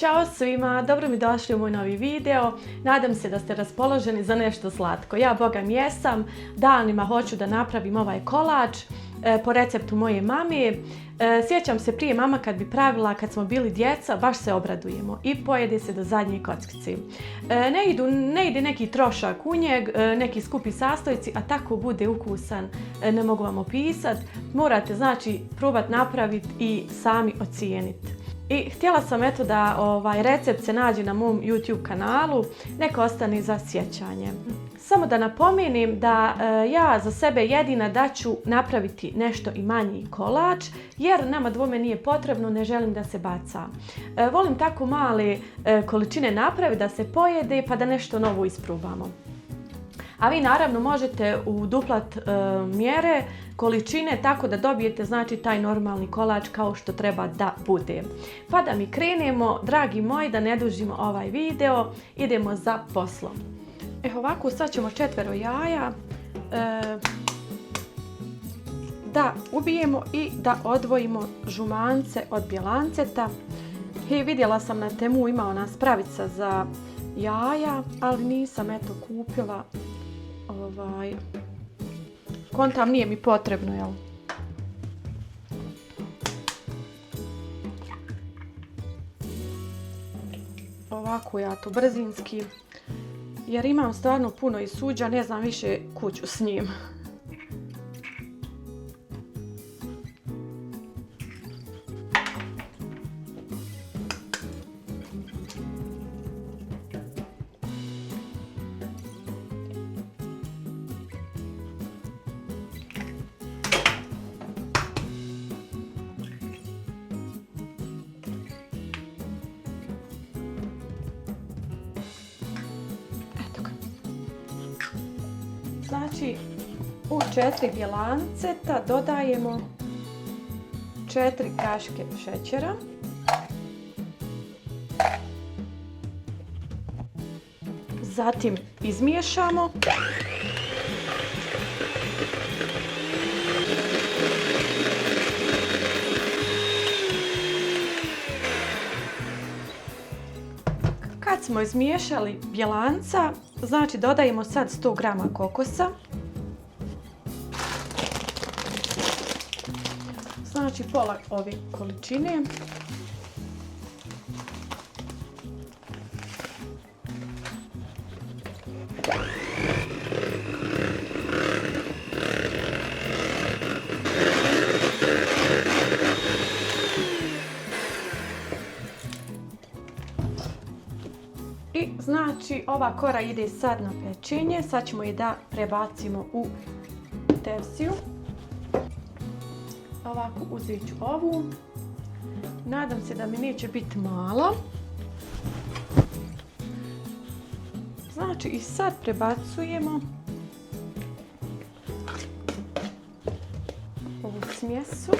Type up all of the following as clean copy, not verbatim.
Ćao svima, dobro mi došli u moj novi video. Nadam se da ste raspoloženi za nešto slatko. Ja bogam jesam, danima hoću da napravim ovaj kolač po receptu moje mame. Sjećam se prije mama kad bi pravila, kad smo bili djeca, baš se obradujemo i pojede se do zadnje kockice. Ne ide neki trošak u njeg, neki skupi sastojci, a tako bude ukusan, ne mogu vam opisati. Morate znači probati napraviti i sami ocijeniti. I htjela sam eto da recept se nađe na mom YouTube kanalu, neka ostane za sjećanje. Samo da napomenem da ja za sebe jedina da ću napraviti nešto i manji kolač, jer nama dvome nije potrebno, ne želim da se baca. Volim tako male količine napraviti da se pojede pa da nešto novo isprobamo. A vi naravno možete uduplat mjere, količine, tako da dobijete znači taj normalni kolač kao što treba da bude. Pa da mi krenemo, dragi moji, da ne dužimo ovaj video, idemo za poslom. Ovako, sad ćemo 4 jaja da ubijemo i da odvojimo žumance od bjelanceta. Vidjela sam na Temu, ima ona spravica za jaja, ali nisam eto kupila. Kontam, nije mi potrebno, jel? Ovako ja to brzinski, jer imam stvarno puno i suđa, ne znam više kuću s njim. Znači, u 4 bjelanceta dodajemo 4 kašike šećera, zatim izmiješamo. Kad smo izmiješali bjelanca, znači dodajemo sad 100 grama kokosa. Znači pola ove količine. I znači ova kora ide sad na pečenje, sad ćemo je da prebacimo u tepsiju. Ovako uzet ću ovu, nadam se da mi neće biti mala. Znači i sad prebacujemo ovu smjesu.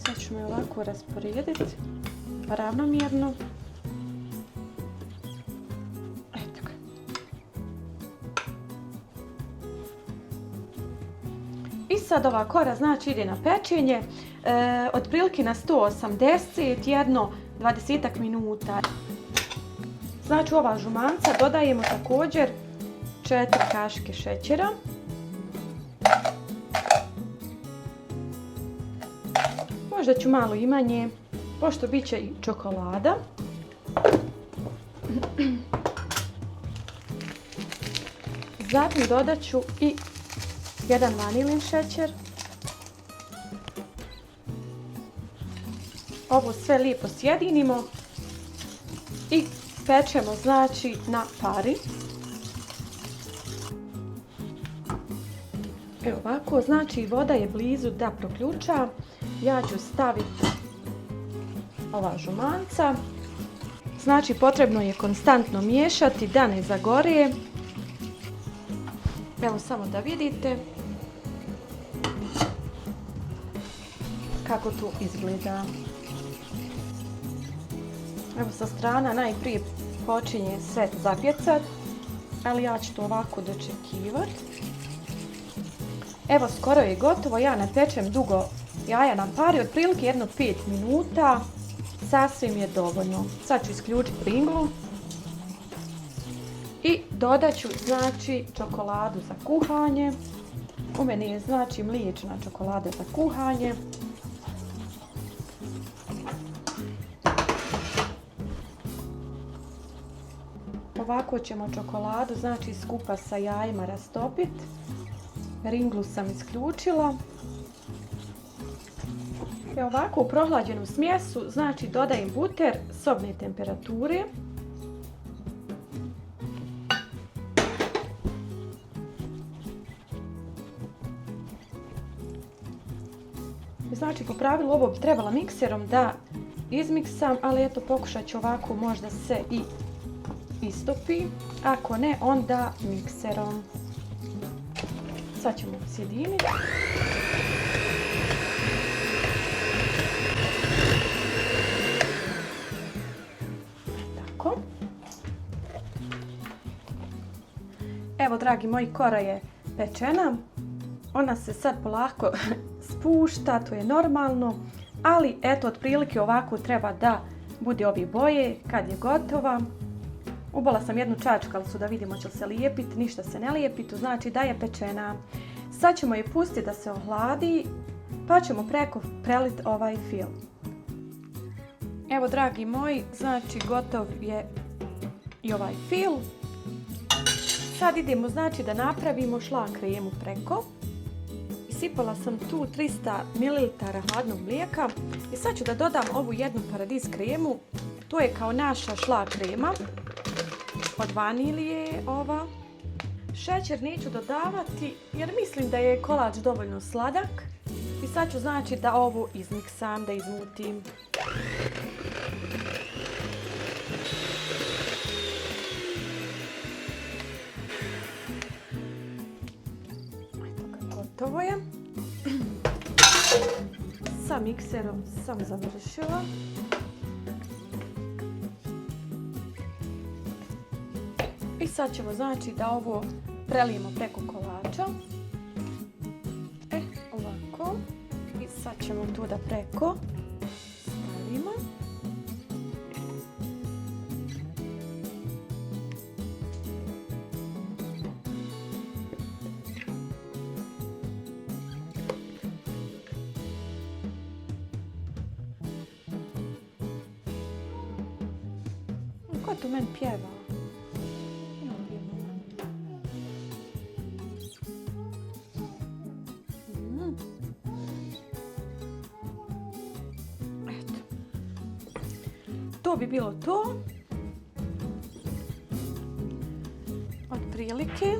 Sad ćemo je ovako rasporediti ravnomjerno. I sad ova kora znači ide na pečenje, otprilike na 180, jedno 20 minuta. Znači u ova žumanca dodajemo također 4 kašike šećera. Možda ću malo i manje, pošto bit će i čokolada. Zatim dodat ću i 1 vanilin šećer. Ovo sve lijepo sjedinimo i pečemo znači na pari. Evo ovako, znači voda je blizu da proključa. Ja ću staviti ova žumanca. Znači potrebno je konstantno miješati da ne zagore. Evo samo da vidite kako to izgleda. Evo sa strana najprije počinje sve zapjecat, ali ja ću to ovako dočekivati. Evo, skoro je gotovo, ja ne pečem dugo jaja na pari, otprilike jedno 5 minuta, sasvim je dovoljno. Sad ću isključiti ringlu i dodat ću, znači, čokoladu za kuhanje. U meni je, znači, mliječna čokolada za kuhanje. Ovako ćemo čokoladu, znači, skupa sa jajima rastopiti. Ringlu sam isključila. I ovako u prohlađenu smjesu, znači, dodajem buter sobne temperature. Znači, po pravilu ovo bi trebala mikserom da izmiksam, ali eto, pokušat ću ovako, možda se i istopi. Ako ne, onda mikserom. Sad ćemo sjediniti. Tako. Evo, dragi moji, kora je pečena. Ona se sad polako spušta, to je normalno, ali eto, otprilike ovako treba da bude ove boje kad je gotova. Ubala sam jednu čačkalicu da vidimo će li se lijepiti, ništa se ne lijepi, to znači da je pečena. Sad ćemo je pustiti da se ohladi, pa ćemo preko preliti ovaj fil. Evo, dragi moji, znači gotov je i ovaj fil. Sad idemo, znači, da napravimo šlag kremu preko. Sipala sam tu 300 ml hladnog mlijeka i sad ću da dodam ovu jednu paradis kremu. To je kao naša šlag krema. Od vanilije ova. Šećer neću dodavati jer mislim da je kolač dovoljno sladak. I sad ću, znači, da ovo izmiksam, da izmutim. Gotovo je. Sa mikserom sam završila. I sad ćemo, znači, da ovo prelijemo preko kolača. Ovako. I sad ćemo tu da preko stavimo. Ko tu meni pjeva? Eto. To bi bilo to. Otprilike.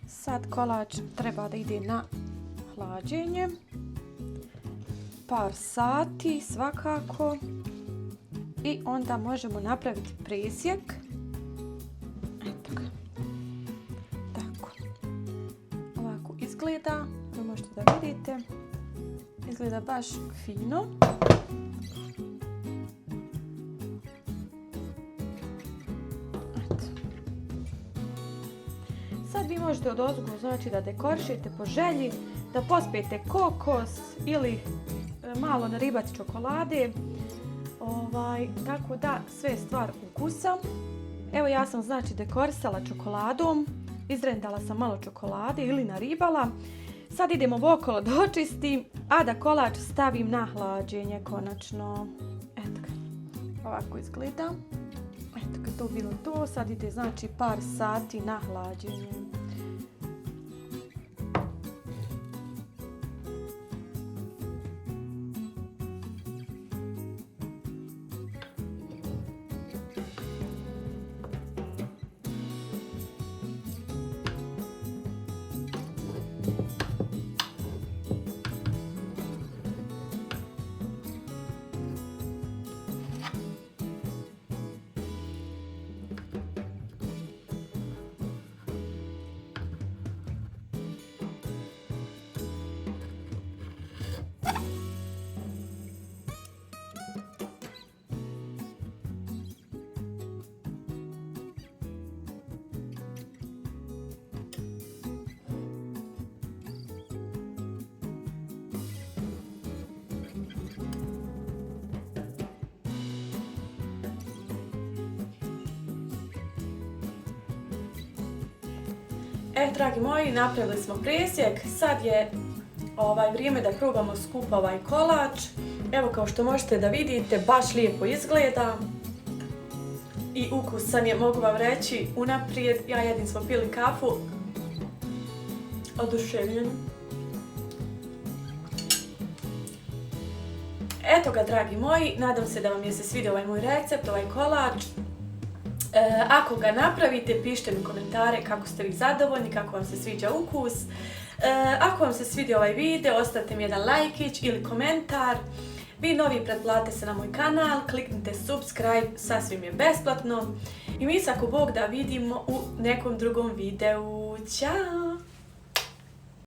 Sad kolač treba da ide na hlađenje. Par sati svakako. I onda možemo napraviti presjek. Eto ga. Tako. Ovako izgleda. Vi možete da vidite. Izgleda baš fino. Eto. Sad vi možete odozgo, znači, da dekorišete po želji, da pospijete kokos ili malo naribati čokolade. Tako da sve je stvar ukusa. Evo, ja sam, znači, dekorisala čokoladom, izrendala sam malo čokolade ili naribala. Sad idemo okolo da očistim, a da kolač stavim na hlađenje konačno. Eto ga, ovako izgleda. Eto ga, to bilo to. Sad ide, znači, par sati na hlađenje. Dragi moji, napravili smo presjek. Sad je vrijeme da probamo skup ovaj kolač. Evo, kao što možete da vidite, baš lijepo izgleda. I ukusan je, mogu vam reći unaprijed. Ja jedin smo pili kafu. Oduševljeni. Eto ga, dragi moji, nadam se da vam je se svidio ovaj moj recept, ovaj kolač. Ako ga napravite, pišite mi komentare kako ste vi zadovoljni, kako vam se sviđa ukus. Ako vam se svidio ovaj video, ostavite mi jedan lajkić ili komentar. Vi novi pretplatite se na moj kanal, kliknite subscribe, sasvim je besplatno. I mi se ako Bog da vidimo u nekom drugom videu. Ćao!